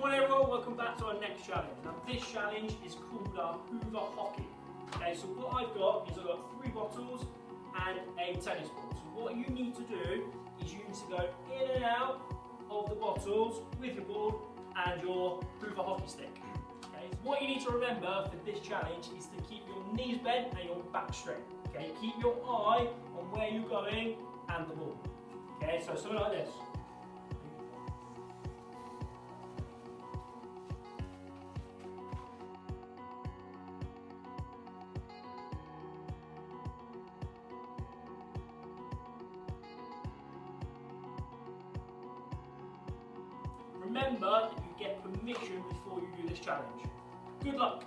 Morning everyone, welcome back to our next challenge. Now this challenge is called our Hoover hockey. Okay, so what I've got is 3 bottles and a tennis ball. So what you need to do is you need to go in and out of the bottles with your ball and your Hoover hockey stick. Okay, so what you need to remember for this challenge is to keep your knees bent and your back straight. Okay, keep your eye on where you're going and the ball. Okay, so something like this. Remember that you get permission before you do this challenge. Good luck!